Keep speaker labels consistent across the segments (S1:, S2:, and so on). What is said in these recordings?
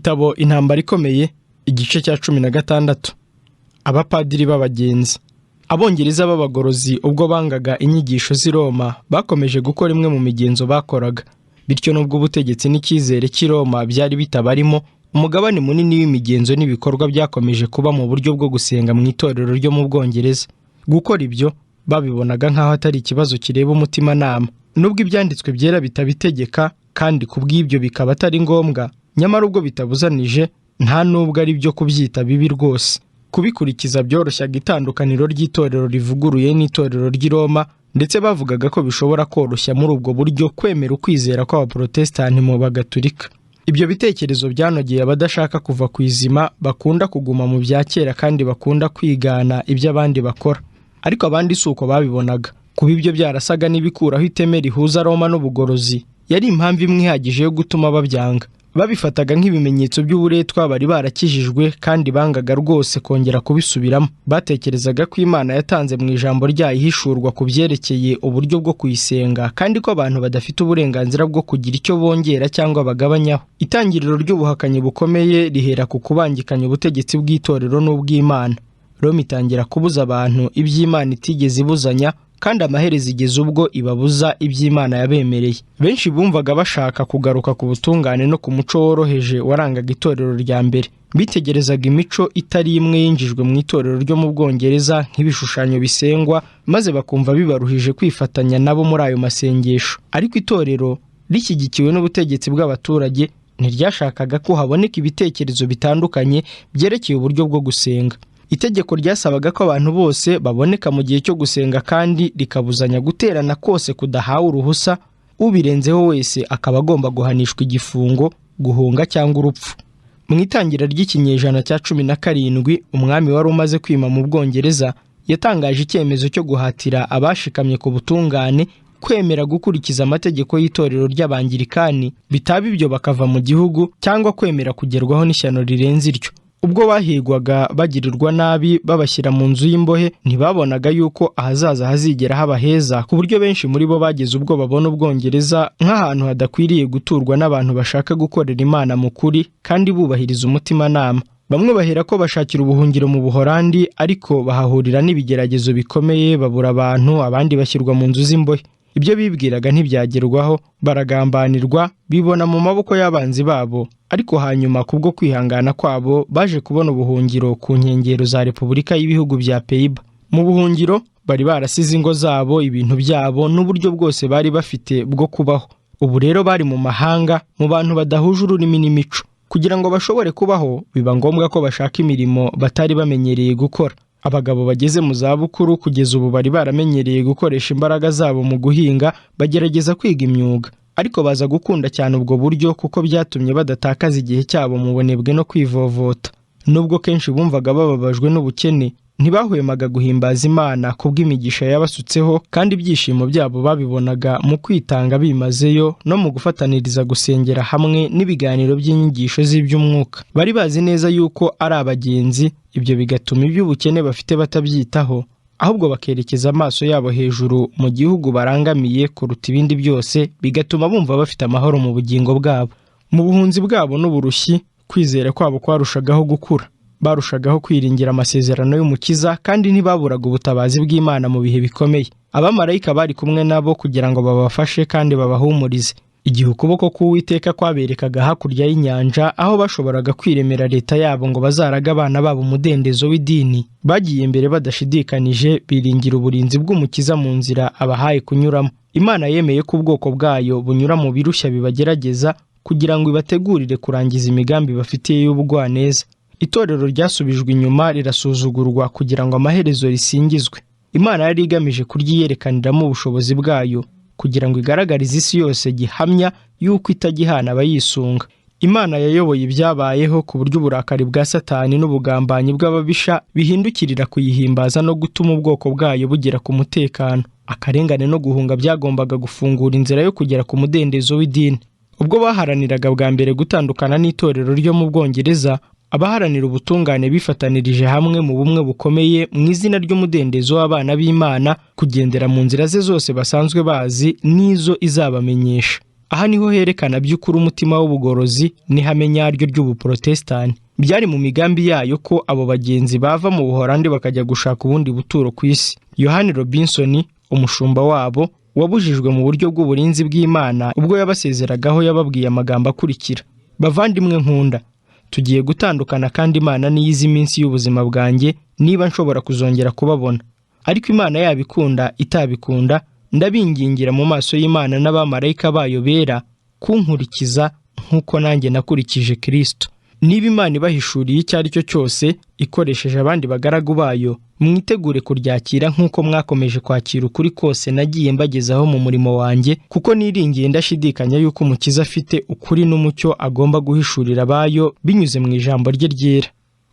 S1: Igitabo Intambara Ikomeye, igice cya 16. Abapadiri b'abagenzi. Abongereza b'abagorozi ubwo bangaga inyigisho z'i Roma bakomeje gukora imwe mu migenzo bakoraga. Bityo nubwo ubutegetsi n'icyizere cy'i Roma byari bitabarimo, umugabane munini w'imigenzo n'ibikorwa byakomeje kuba mu buryo bwo gusenga mu itorero ryo mu Bwongereza. Gukora ibyo babibonaga nk'aho atari ikibazo kireba umutimanama. Nubwo ibyanditswe byera bitabitegeka kandi kubw'ibyo bikaba atari ngombwa, nyamara ubwo bitabuzanije nta nubwo ari byo kubyita bibi rwose. Kubikurikiza byoroshyaga itandukaniro ry'itorero rivuguruye n'itorero ry'i Roma, ndetse bavugaga ko bishobora koroshya muri ubwo buryo kwemera ukwizera kw'abaprotestani mu bagatulika. Ibyo bitekerezo byanogeye abadashaka kuva ku izima, bakunda kuguma mu bya kera kandi bakunda kwigana ibyo abandi bakora. Ariko abandi si uko babibonaga. Kuba ibyo byarasaga n'ibikuraho iteme rihuza Roma n'ubugorozi yari impamvu imwe ihagije yo gutuma babyanga. Babifataga nk'ibimenyetso by'uburetwa bari barakijijwe kandi bangaga rwose kongera kubisubiramo. Batekerezaga ko Imana yatanze mu ijambo ryayo ihishurwa ku byerekeye uburyo bwo kuyisenga, kandi ko abantu badafite uburenganzira bwo kugira icyo bongera cyangwa bagabanyaho. Itangiriro ry'ubuhakanyi bukomeye rihera ku kubangikanya ubutegetsi bw'itorero n'ubw'Imana. Roma itangira kubuza abantu iby'Imana itigeze ibuzanya, kandi amaherezo igeze ubwo ibabuza iby'Imana yabemereye. Benshi bumvaga bashaka kugaruka ku butungane no ku muco woroheje warangaga itorero rya mbere. Bitegerezaga imico itari imwe yinjijwe mu itorero ryo mu Bwongereza nk'ibishushanyo bisengwa, maze bakumva bibaruhije kwifatanya nabo muri ayo masengesho. Ariko itorero rishyigikiwe n'ubutegetsi bw'abaturage ntiryashakaga ko haboneka ibitekerezo bitandukanye byerekeye uburyo bwo gusenga. Itegeko ryasabaga ko abantu bose baboneka mu gihe cyo gusenga, kandi rikabuzanya guterana kose kudahawe uruhusa. Ubirenzeho wese akaba agomba guhanishwa igifungo, guhunga cyangwa urupfu. Mu itangira ry'ikinyejana cya 17, umwami wari umaze kwima mu Bwongereza yatangaje icyemezo cyo guhatira abashikamye ku butungane kwemera gukurikiza amategeko y'itorero ry'Abangirikani, bitaba ibyo bakava mu gihugu, cyangwa kwemera kugerwaho n'ishyano rirenze iryo. Ubwo bahigwaga bagirirwa nabi babashyira mu nzu y'imbohe, ntibabonaga yuko ahazaza hazigera haba heza, ku buryo benshi muri bo bageze ubwo babona Ubwongereza nk'ahantu hadakwiriye guturwa n'abantu bashaka gukorera Imana mu kuri kandi bubahiriza umutimanama. Bamwe bahera ko bashakira ubuhungiro mu Buholandi, ariko bahahurira n'ibigeragezo bikomeye, babura abantu, abandi bashyirwa mu nzu z'imbohe. Ibyo bibwiraga ntibyagerwaho, baragambanirwa, bibona mu maboko y'abanzi babo. Ariko hanyuma kubwo kwihangana kwabo baje kubona ubuhungiro ku nkengero za Repubulika y'Ibihugu bya Pays-Bas. Mu buhungiro bari barasize ingo zabo, ibintu byabo n'uburyo bwose bari bafite bwo kubaho. Ubu rero bari mu mahanga, mu bantu badahuje ururimi n'imico. Kugira ngo bashobore kubaho, biba ngombwa ko bashaka imirimo batari bamenyereye gukora. Abagabo bageze mu zabukuru kugeza ubu bari baramenyereye gukoresha imbaraga zabo mu guhinga, bagerageza kwiga imyuga. Ariko baza gukunda cyane ubwo buryo kuko byatumye badatakaza igihe cyabo mu bunebwe no kwivovota. Nubwo kenshi bumvaga bababajwe n'ubukene, ntibahwemaga guhimbaza Imana kubw'imigisha yabasutseho, kandi ibyishimo byabo babibonaga mu kwitanga bimazeyo no mu gufataniriza gusengera hamwe n'ibiganiro by'inyigisho z'iby'Umwuka. Bari bazi neza yuko ari abagenzi, ibyo bigatuma iby'ubukene bafite batabyitaho, ahubwo bakerekeza amaso yabo hejuru mu gihugu barangamiye kuruta ibindi byose, bigatuma bumva bafite amahoro mu bugingo bwabo. Mu buhunzi bwabo n'uburushyi, kwizera kwabo kwarushagaho gukura. Barushagaho kwiringira amasezerano y'Umukiza, kandi ntibaburaga ubutabazi bw'Imana mu bihe bikomeye. Abamarayika bari kumwe nabo kugira ngo babafashe kandi babahumurize. Igihe ukuboko k'Uwiteka kwaberekaga hakurya y'inyanja, aho bashoboraga kwiremera leta yabo ngo bazaraga abana babo umudendezo w'idini, bagiye imbere badashidikanije, biringira uburinzi bw'Umukiza mu nzira abahaye kunyuramo. Imana yemeye ko ubwoko bwayo bunyura mu birushya bibagerageza, kugira ngo ibategurire kurangiza imigambi bafitiye y'ubugwaneza. Itorero ryasubijwe inyuma rirasuzugurwa kugira ngo amaherezo risingizwe. Imana yari igamije kuryiyerekaniramo ubushobozi bwayo, kugira ngo igaragarize isi yose gihamya yuko itagihana abayisunga. Imana yayoboye ibyabayeho ku buryo uburakari bwa Satani n'ubugambanyi bw'ababisha bihindukirira kuyihimbaza no gutuma ubwoko bwayo bugera ku mutekano. Akarengane no guhunga byagombaga gufungura inzira yo kugera ku mudendezo w'idini. Ubwo baharaniraga bwa mbere gutandukana n'itorero ryo mu Bwongereza, abaharanira ubutungane bifatanirije hamwe mu bumwe bukomeye mu izina ry'umudendezo w'abana b'Imana, kugendera mu nzira ze zose basanzwe bazi n'izo izabamenyesha. Aha niho herekana by'ukuri umutima w'ubugorozi n'ihame nyaryo ry'ubuprotestani. Byari mu migambi yayo ko abo bagenzi bava mu Buholandi bakajya gushaka ubundi buturo ku isi. Yohani Robinson, umushumba wabo, wabujijwe mu buryo bw'uburinzi bw'Imana, ubwo yabasezeragaho yababwiye amagambo akurikira: bavandimwe nkunda, tugiye gutandukana kandi Imana niyizi iminsi y'ubuzima bwanjye niba nshobora kuzongera kubabona. Ariko Imana yabikunda itabikunda, ndabingingira mu maso y'Imana n'abamarayika bayo bera kunkurikiza nk'uko nanjye nakurikije Kristo. Niba Imana ibahishuriye icyo ari cyo cyose ikoresheje abandi bagaragu bayo, mwitegure kuryakira nk'uko mwakomeje kwakira ukuri kose nagiye mbagezaho mu murimo wanjye, kuko niringiye ndashidikanya yuko Umukiza afite ukuri n'umucyo agomba guhishurira abayo binyuze mu ijambo rye ryera.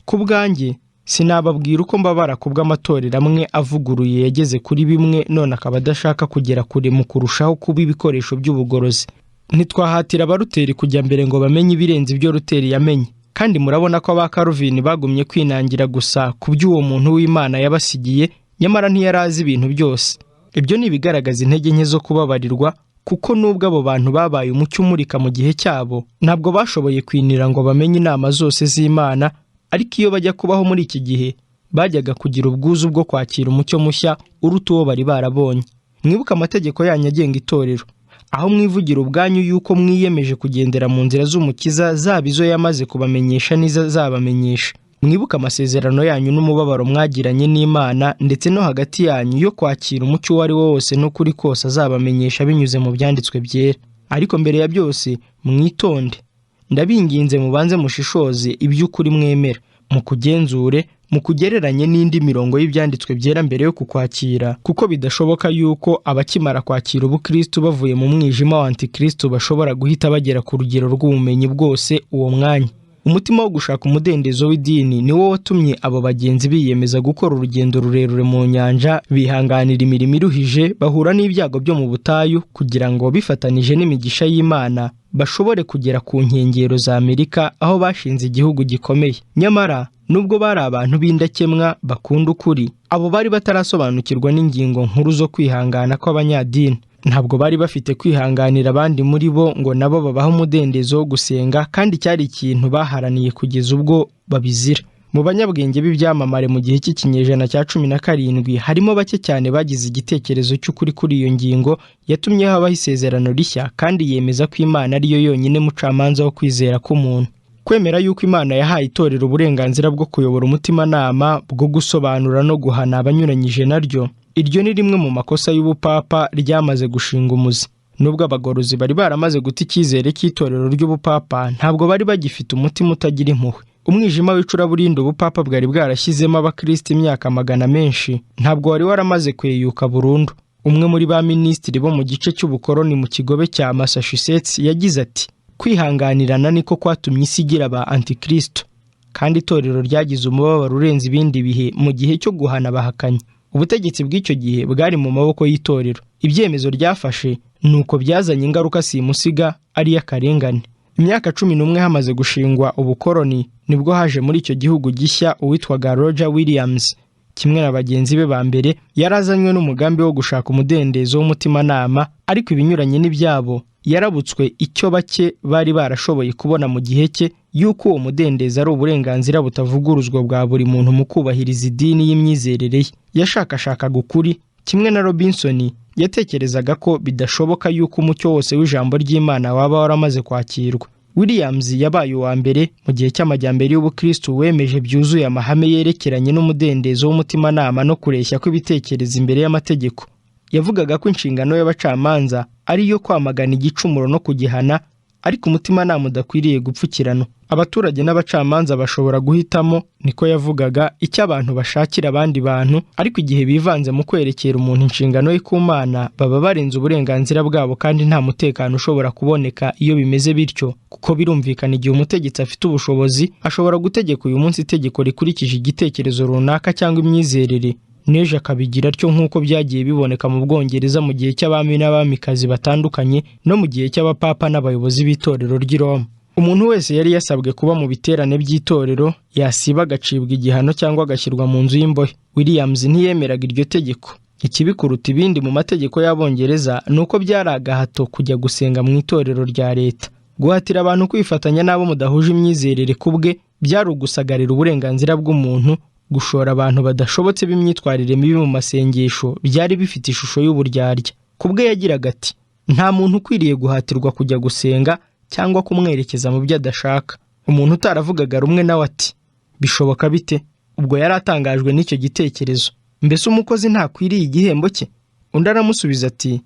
S1: Ku bwanjye sinababwira uko mbabara kubw'amatorero amwe avuguruye yageze kuri bimwe none akaba adashaka kugera kure mu kurushaho kuba ibikoresho by'ubugorozi. Ntitwahatira abaruteri kujya mbere ngo bamenye ibirenze ibyo Ruteri yamenye. Kandi murabona ko abakaruvini bagumye kwinangira gusa ku by'uwo muntu w'Imana yabasigiye, nyamara ntiyarazi ibintu byose. Ibyo ni ibigaragaza intege nke zo kubabarirwa, kuko nubwo abo bantu babaye umucyo umurika mu gihe cyabo, ntabwo bashoboye kwinira ngo bamenye inama zose z'Imana, ariko iyo bajya kubaho muri iki gihe bajyaga kugira ubwuzu bwo kwakira umucyo mushya uruta uwo bari barabonye. Mwibuke amategeko yanyu agenga itorero, aho mwivugira ubwanyu yuko mwiyemeje kugendera mu nzira z'Umukiza, zaba izo yamaze kubamenyesha n'izo azabamenyesha. Mwibuke amasezerano yanyu n'umubabaro mwagiranye n'Imana, ndetse no hagati yanyu yo kwakira umucyo uwo ari wo wose n'ukuri kose azabamenyesha binyuze mu byanditswe byera. Ariko mbere ya byose mwitonde, ndabinginze mubanze mushishoze iby'ukuri mwemera, mukugenzure, mukugereranye n'indi mirongo y'ibyanditswe byera mbere yo kukwakira, kuko bidashoboka yuko abakimara kwakira ubukristo bavuye mu mwijima wa Antikristo bashobora guhita bagera ku rugero rw'ubumenyi bwose uwo mwanya. Umutima wo gushaka umudendezo w'idini ni wo watumye abo bagenzi biyemeza gukora urugendo rurerure mu nyanja, bihanganira imirimo iruhije, bahura n'ibyago byo mu butayu, kugira ngo bifatanije n'imigisha y'Imana bashobore kugera ku nkengero za Amerika, aho bashinze igihugu gikomeye. Nyamara nubwo bari abantu b'indakemwa bakunda ukuri, abo bari batarasobanukirwa n'ingingo nkuru zo kwihangana kw'abanyadini. Ntabwo bari bafite kwihanganira abandi muri bo ngo nabo babaho umudendezo wo gusenga, kandi cyari ikintu baharaniye kugeza ubwo babizira. Mu banyabwenge b'ibyamamare mu gihe cy'ikinyejana cya 17 harimo bake cyane bagize igitekerezo cy'ukuri kuri iyo ngingo yatumye habaho isezerano rishya, kandi yemeza ko Imana ariyo yonyine mucamanza wo kwizera k'umuntu. Kwemera yuko Imana yahaye itorero uburenganzira bwo kuyobora umutimanama, bwo gusobanura no guhana abanyuranyije naryo, iryo ni rimwe mu makosa y'ubupapa ryamaze gushinga umuzi. Nubwo abagorozi bari baramaze guta icyizere cy'itorero ry'ubupapa, ntabwo bari bagifite umutima utagira impuhwe. Umwijima w'icuraburindi ubupapa bwari bwarashyizemo abakristo imyaka magana menshi ntabwo wari waramaze kweyuka burundu. Umwe muri ba minisitiri bo mu gice cy'ubukoroni mu kigobe cya Massachusetts yagize ati: kwihanganirana niko kwatumye isi igira ba Antikristo, kandi itorero ryagize umubabaro urenze ibindi bihe mu gihe cyo guhana abahakanyi. Ubutegetsi bw'icyo gihe bwari mu maboko y'itorero. Ibyemezo ryafashe nuko byazanye ingaruka simusiga ari y'akarengane. Imyaka 11 hamaze gushingwa ubukoroni, nibwo haje muri icyo gihugu gishya uwitwaga Roger Williams, kimwe na bagenzi be ba mbere, yarazanywe n'umugambi wo gushaka umudendezo w'umutimanama, ariko ibinyuranye n'ibyabo yarabutswe icyo bake bari barashoboye kubona mu gihe cye, yuko uwo mudendezo ari uburenganzira butavuguruzwa bwa buri muntu mu kubahiriza idini y'imyizerere ye. Yashakashakaga ukuri. Kimwe na Robinson, yatekerezaga ko bidashoboka yuko umucyo wose w'ijambo ry'Imana waba waramaze kwakirwa. Williams yabaye uwa mbere mu gihe cy'amajyambere y'ubukristo wemeje byuzuye amahame yerekeranye n'umudendezo w'umutimanama no kureshya kw'ibitekerezo imbere y'amategeko. Yavugaga ko inshingano y'abacamanza ari yo kwamagana igicumuro no kugihana, ariko umutimanama udakwiriye gupfukirana. Abaturage n'abacamanza bashobora guhitamo, niko yavugaga, icyo abantu bashakira abandi bantu, ariko igihe bivanze mu kwerekera umuntu inshingano ye ku Mana, baba barenze uburenganzira bwabo, kandi nta mutekano ushobora kuboneka iyo bimeze bityo, kuko birumvikana igihe umutegetsi afite ubushobozi ashobora gutegeka uyu munsi itegeko rikurikije igitekerezo runaka cyangwa imyizerere, neje akabigira atyo nk'uko byagiye biboneka mu Bwongereza mu gihe cy'abami n'abamikazi batandukanye, no mu gihe cy'abapapa n'abayobozi b'itorero ry'i Roma. Umuntu wese yari yasabwe kuba mu biterane by'itorero, yasiba agacibwa igihano cyangwa agashyirwa mu nzu y'imbohe. Williams ntiyemeraga iryo tegeko. Ikibi kuruta ibindi mu mategeko y'Abongereza ni uko byari agahato kujya gusenga mu itorero rya leta. Guhatira abantu kwifatanya n'abo mudahuje imyizerere kubwe byari ugusagarira uburenganzira bw'umuntu. Gushora abantu badashobotse b'imyitwarire mibi mu masengesho byari bifite ishusho y'uburyarya. Kubwe yagiraga ati, nta muntu ukwiriye guhatirwa kujya gusenga cyangwa kumwerekeza mu byo adashaka. Umuntu utaravugaga rumwe nawe ati, bishoboka bite? Ubwo yari atangajwe n'icyo gitekerezo. Mbese umukozi ntakwiriye igihembo cye? Undi aramusubiza ati,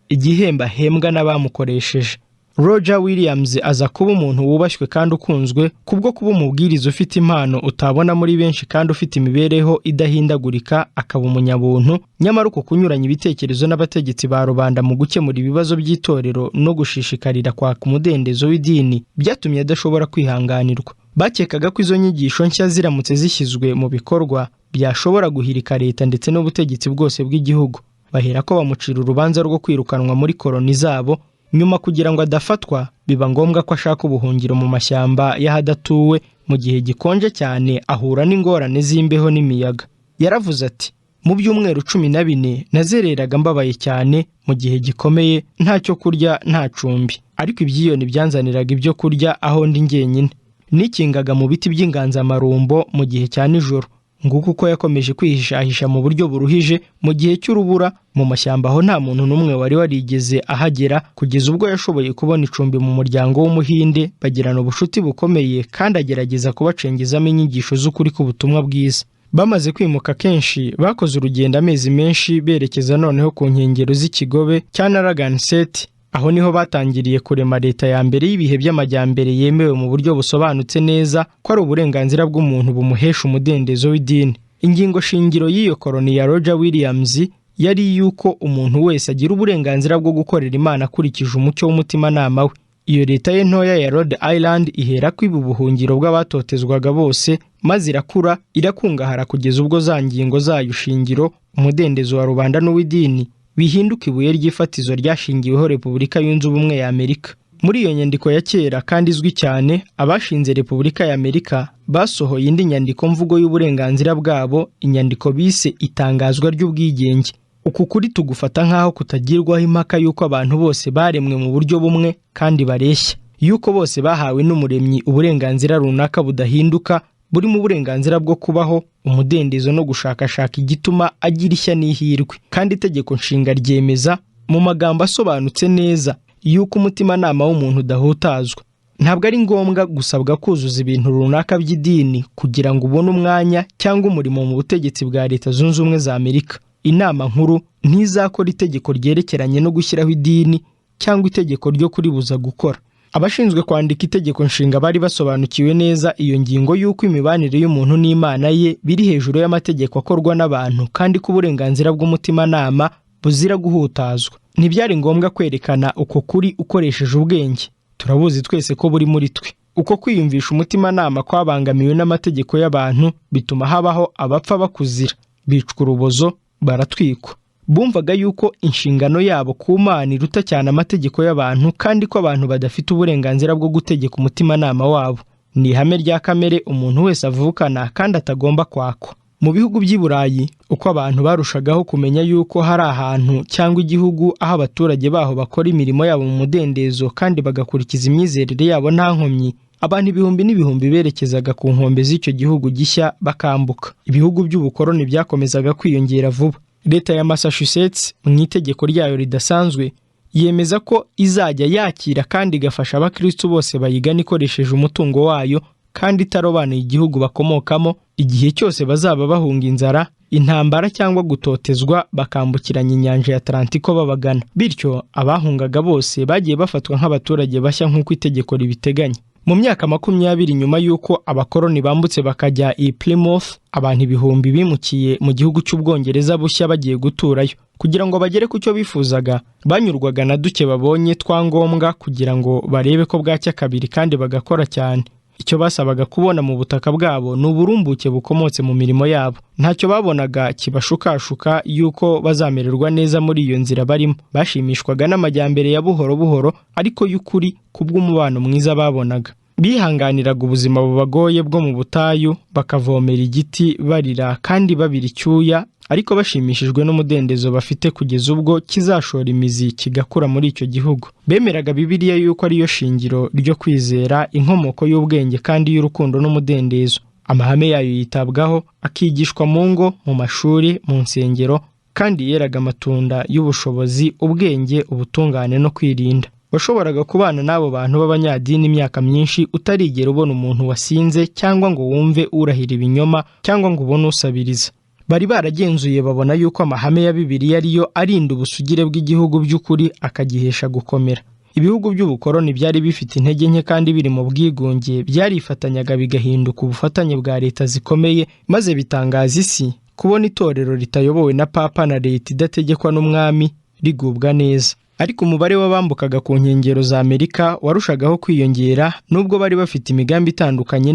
S1: igihembo ahembwa n'abamukoresheje. Roger Williams aza kuba umuntu wubashywe kandi ukunzwe kubwo kuba umubwiriza ufite impano utabona muri benshi kandi ufite imibereho idahindagurika, akaba umunyabuntu. Nyamara uko kunyuranya ibitekerezo n'abategetsi ba rubanda mu gukemura ibibazo by'itorero no gushishikarira kwaka umudendezo w'idini byatumye adashobora kwihanganirwa. Bakekaga ko izo nyigisho nshya ziramutse zishyizwe mu bikorwa byashobora guhirika leta ndetse n'ubutegetsi bwose bw'igihugu. Bahera ko bamucira urubanza rwo kwirukanwa muri koloni zabo. Nyuma kugira ngo adafatwa biba ngombwa ko ashaka ubuhungiro mu mashyamba y'ahadatuwe. Mu gihe gikonje cyane ahura n'ingorane z'imbeho n'imiyaga. Yaravuze ati, mu byumweru 14 nazereraga mbabaye cyane mu gihe gikomeye, nta cyo kurya nta cumbi, ariko ibyiyoni byanzaniraga ibyo kurya aho ndi njyenyine. Nikingaga mu biti by'inganzamarumbo mu gihe cya nijoro. Nguko uko yakomeje kwihishahisha mu buryo buruhije mu gihe cy'urubura mu mashyamba aho nta muntu n'umwe wari warigeze ahagera, kugeza ubwo yashoboye kubona icumbi mu muryango w'umuhinde. Bagirana ubucuti bukomeye kandi agerageza kubacengezamo inyigisho z'ukuri k'ubutumwa bwiza. Bamaze kwimuka kenshi bakoze urugendo amezi menshi berekeza noneho ku nkengero z'ikigobe cya Narragansett. Aho niho batangiriye kurema leta ya mbere y'ibihe by'amajyambere yemewe mu buryo busobanutse neza ko ari uburenganzira bw'umuntu bumuhesha umudendezo w'idini. Ingingo shingiro y'iyo koloni ya Roger Williams yari yuko umuntu wese agira uburenganzira bwo gukorera Imana akurikije umucyo w'umutimanama we. Iyo leta ye ntoya ya Rhode Island ihera ko ibu buhungiro bw'abatotezwaga bose, maze irakura irakungahara kugeza ubwo za ngingo zayo shingiro, umudendezo wa rubanda n'uw'idini, bihinduka ibuye ry'ifatizo ryashingiweho Repubulika Yunze Ubumwe ya Amerika. Muri iyo nyandiko ya kera kandi izwi cyane, abashinze Repubulika ya Amerika basohoye indi nyandiko mvugo y'uburenganzira bwabo, inyandiko bise itangazwa ry'ubwigenge. Uku kuri tugufata nk'aho kutagirwaho impaka yuko abantu bose baremwe mu buryo bumwe kandi bareshya, yuko bose bahawe n'umuremyi uburenganzira runaka budahinduka, buri mu burenganzira bwo kubaho, umudendezo no gushakashaka igituma agira ishya n'ihirwe. Kandi itegeko nshinga ryemeza mu magambo asobanutse neza yuko umutimanama w'umuntu udahutazwa. Ntabwo ari ngombwa gusabwa kuzuza ibintu runaka by'idini kugira ngo ubone umwanya cyangwa umurimo mu butegetsi bwa Leta Zunze Ubumwe za Amerika. Inama nkuru ntizakora itegeko ryerekeranye no gushyiraho idini cyangwa itegeko ryo kuribuza gukora. Abashinzwe kwandika itegeko nshinga bari basobanukiwe neza iyo ngingo y'uko imibanire y'umuntu n'Imana ye biri hejuru y'amategeko akorwa n'abantu kandi ko uburenganzira bw'umutimanama buzira guhutazwa. Ntibyari ngombwa kwerekana uko kuri ukoresheje ubwenge. Turabuzi twese ko buri muri twe. Uko kwiyumvisha umutimanama kwabangamiwe n'amategeko y'abantu bituma habaho abapfa bakuzira, bicwa urubozo, baratwikwa. Bumvaga yuko inshingano yabo ku Mana iruta cyane amategeko y'abantu kandi ko abantu badafite uburenganzira bwo gutegeka umutimanama wabo. Ni ihame rya kamere umuntu wese avukana kandi atagomba kwakwa. Mu bihugu by'i Burayi, uko abantu barushagaho kumenya yuko hari ahantu cyangwa igihugu aho abaturage baho bakora imirimo yabo mu mudendezo kandi bagakurikiza imyizerere yabo nta nkomyi, abantu ibihumbi n'ibihumbi berekezaga ku nkombe z'icyo gihugu gishya bakambuka. Ibihugu by'ubukoloni byakomezaga kwiyongera vuba. Leta ya Massachusetts mu itegeko ryayo ridasanzwe yemeza ko izajya yakira kandi igafasha abakristo bose bayigana ikoresheje umutungo wayo kandi itarobanuye igihugu bakomokamo, igihe cyose bazaba bahunga inzara, intambara cyangwa gutotezwa bakambukiranya inyanja ya Atlantiko babagana. Bityo abahungaga bose bagiye bafatwa nk'abaturage bashya nk'uko itegeko ribiteganya. Mu myaka 20 nyuma y'uko abakoloni bambutse bakajya i Plymouth, abantu ibihumbi bimukiye mu gihugu cy'Ubwongereza bushya bagiye guturayo. Kugira ngo bagere ku cyo bifuzaga, banyurwaga na duke babonye twangombwa kugira ngo barebe ko bwacya kabiri kandi bagakora cyane. Icyo basabaga kubona mu butaka bwabo ni uburumbuke bukomotse mu mirimo yabo. Ntacyo babonaga kibashukashuka yuko bazamererwa neza muri iyo nzira barimo. Bashimishwaga n'amajyambere ya buhoro buhoro ariko y'ukuri kubw'umubano mwiza babonaga. bihanganiraga ubuzima bubagoye bwo mu butayu, bakavomera igiti barira kandi babira icyuya, ariko bashimishijwe n'umudendezo bafite kugeza ubwo kizashora imizi kigakura muri icyo gihugu. Bemeraga Bibiliya yuko ariyo shingiro ryo kwizera, inkomoko y'ubwenge kandi y'urukundo n'umudendezo. Amahame yayo yitabwaho, akigishwa mu ngo, mu mashuri, mu nsengero, kandi yeraga amatunda y'ubushobozi, ubwenge, ubutungane no kwirinda. Washoboraga kubana n'abo bantu b'abanyadini imyaka myinshi utarigera ubona umuntu wasinze cyangwa ngo wumve urahira ibinyoma cyangwa ngo ubone usabiriza. Bari baragenzuye babona yuko amahame ya Bibiliya ariyo arinda ubusugire bw'igihugu by'ukuri, akagihesha gukomera. Ibihugu by'ubukoloni byari bifite intege nke kandi biri mu bwigunge, byarifatanyaga bigahinduka ubufatanye bwa leta zikomeye, maze bitangaza isi kubona itorero ritayobowe na papa na leta idategekwa n'umwami rigubwa neza. Ariko umubare w'abambukaga ku nkengero za Amerika warushagaho kwiyongera, nubwo bari bafite imigambi itandukanye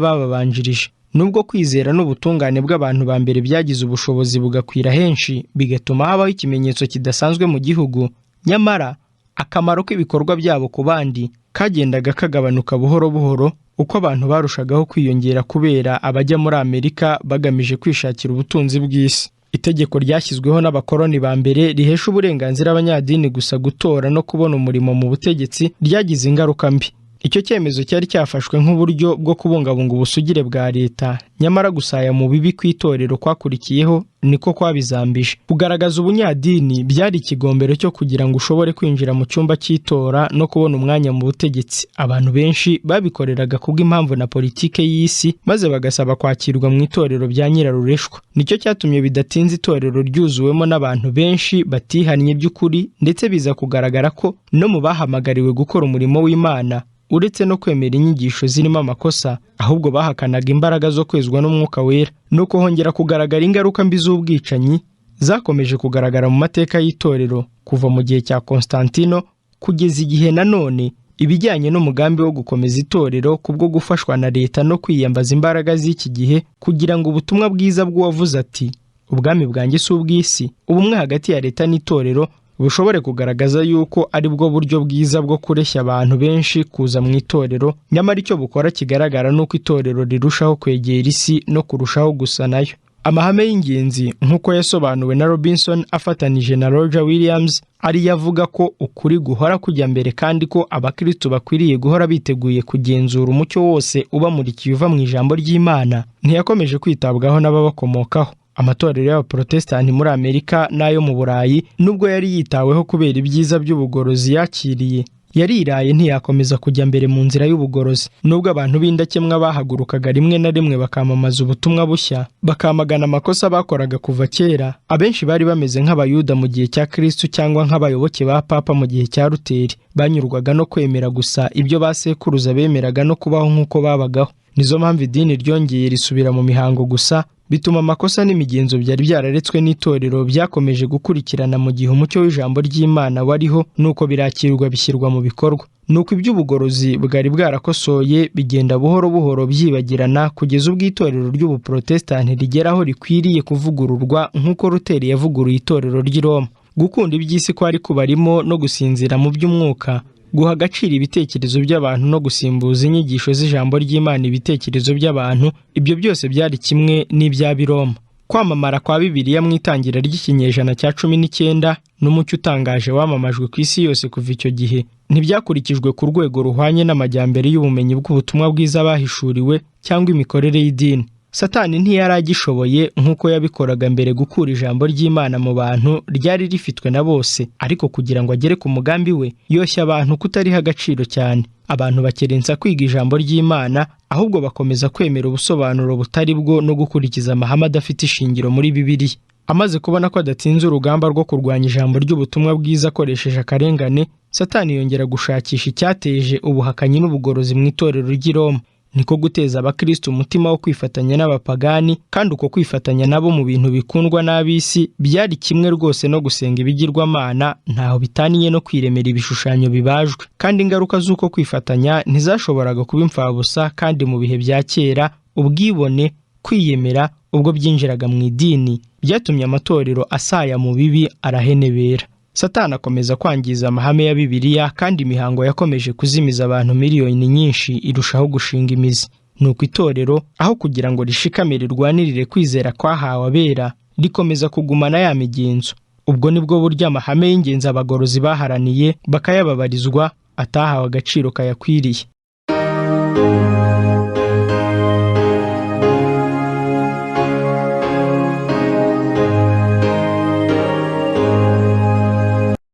S1: n'iy'abababanjirije. Nubwo kwizera n'ubutungane bw'abantu ba mbere byagize ubushobozi bugakwira henshi, bigatuma habaho ikimenyetso kidasanzwe mu gihugu, nyamara akamaro k'ibikorwa byabo ku bandi kagendaga kagabanuka buhoro buhoro uko abantu barushagaho kwiyongera, kubera abajya muri Amerika bagamije kwishakira ubutunzi bw'isi. Itegeko ryashyizweho n'abakoloni ba mbere rihesha uburenganzira abanyadini gusa gutora no kubona umurimo mu butegetsi ryagize ingaruka mbi. Icyo cyemezo cyari cyafashwe nk'uburyo bwo kubungabunga ubusugire bwa leta, nyamara gusaya mu bibi kw'itorero kwakurikiyeho niko kwabizambije. Kugaragaza ubunyadini byari ikigombero cyo kugira ngo ushobore kwinjira mu cyumba cy'itora no kubona umwanya mu butegetsi. Abantu benshi babikoreraga kubw'impamvu na politike y'isi, maze bagasaba kwakirwa mu itorero bya nyirarureshwa. Nicyo cyatumye bidatinze itorero ryuzuwemo n'abantu benshi batihannye by'ukuri, ndetse biza kugaragara ko no mu bahamagariwe gukora umurimo w'Imana, uretse no kwemera inyigisho zirimo amakosa, ahubwo bahakanaga imbaraga zo kwezwa n'Umwuka Wera. Nuko hongera kugaragara ingaruka mbi z'ubwicanyi zakomeje kugaragara mu mateka y'itorero kuva mu gihe cya Konstantino kugeza igihe nanone. Ibijyanye n'umugambi wo gukomeza itorero kubwo gufashwa na leta no kwiyambaza imbaraga z'iki gihe kugira ngo ubutumwa bwiza bw'uwavuze ati ubwami bwanjye si ubw'isi, ubumwe hagati ya leta n'itorero bushobore kugaragaza yuko ari bwo buryo bwiza bwo kureshya abantu benshi kuza mu itorero, nyamara icyo bukora kigaragara nuko itorero rirushaho kwegera isi no kurushaho gusa nayo. Amahame y'ingenzi nk'uko yasobanuwe na Robinson afatanije na Roger Williams ari yavuga ko ukuri guhora kujya mbere, kandi ko abakristo bakwiriye guhora biteguye kugenzura umucyo wose ubamurikiye uva mu ijambo ry'Imana, ntiyakomeje kwitabwaho n'ababakomokaho. Amatorero y'Abaprotestani muri Amerika n'ayo mu Burayi, nubwo yari yitaweho kubera ibyiza by'ubugorozi yakiriye, yariraye ntiyakomeza kujya mbere mu nzira y'ubugorozi. Nubwo abantu b'indakemwa bahagurukaga rimwe na rimwe bakamamaza ubutumwa bushya, bakamagana amakosa bakoraga kuva kera, abenshi bari bameze nk'abayuda mu gihe cya Kristo cyangwa nk'abayoboke ba papa mu gihe cya Luteri. Banyurwaga no kwemera gusa ibyo basekuruza bemeraga no kubaho nk'uko babagaho. Nizo mpamvu idini ryongeye risubira mu mihango gusa, bituma amakosa n'imigenzo byari byararetswe n'itorero byakomeje gukurikirana mu gihe umucyo w'ijambo ry'Imana wariho, nuko birakirwa bishyirwa mu bikorwa. Nuko iby'ubugorozi bwari bwarakosoye bigenda buhoro buhoro byibagirana kugeza ubwo itorero ry'Ubuprotestani rigeraho rikwiriye kuvugururwa nk'uko Luteri yavuguruye itorero ry'i Roma. Gukunda iby'isi kwari kubarimo no gusinzira mu by'umwuka, guha agaciro ibitekerezo by'abantu no gusimbuza inyigisho z'ijambo ry'Imana ibitekerezo by'abantu, ibyo byose byari kimwe n'iby'ab'i Roma. Kwamamara kwa Bibiliya mu itangira ry'ikinyejana cya 19 n'umucyo utangaje wamamajwe ku isi yose kuva icyo gihe, ntibyakurikijwe ku rwego ruhwanye n'amajyambere y'ubumenyi bw'ubutumwa bwiza bahishuriwe cyangwa imikorere y'idini. Satani ntiyari agishoboye nk'uko yabikoraga mbere gukura ijambo ry'Imana mu bantu ryari rifitwe na bose, ariko kugira ngo agere ku mugambi we yoshya abantu kutariha agaciro cyane. Abantu bakerensa kwiga ijambo ry'Imana, ahubwo bakomeza kwemera ubusobanuro butari bwo no gukurikiza amahame adafite ishingiro muri Bibiliya. Amaze kubona ko adatsinze urugamba rwo kurwanya ijambo ry'ubutumwa bwiza akoresheje akarengane, Satani yongera gushakisha icyateje ubuhakanyi n'ubugorozi mu itorero ry'i Roma. Niko guteza abakristo umutima wo kwifatanya n'abapagani, kandi uko kwifatanya nabo mu bintu bikundwa n'ab'isi byari kimwe rwose no gusenga ibigirwamana, ntaho bitaniye no kwiremera ibishushanyo bibajwe. Kandi ingaruka z'uko kwifatanya ntizashoboraga kuba imfabusa, kandi mu bihe bya kera ubwibone, kwiyemera ubwo byinjiraga mu idini byatumye amatorero asaya mu bibi arahenebera. Satani akomeza kwangiza amahame ya Bibiliya, kandi imihango yakomeje kuzimiza abantu miliyoni nyinshi irushaho gushinga imizi. Nuko itorero, aho kugira ngo rishikamire rirwanirire kwizera kwahawe abera, rikomeza kugumana ya migenzo. Ubwo nibwo buryo amahame y'ingenzi abagorozi baharaniye bakayababarizwa atahawe agaciro kayakwiriye.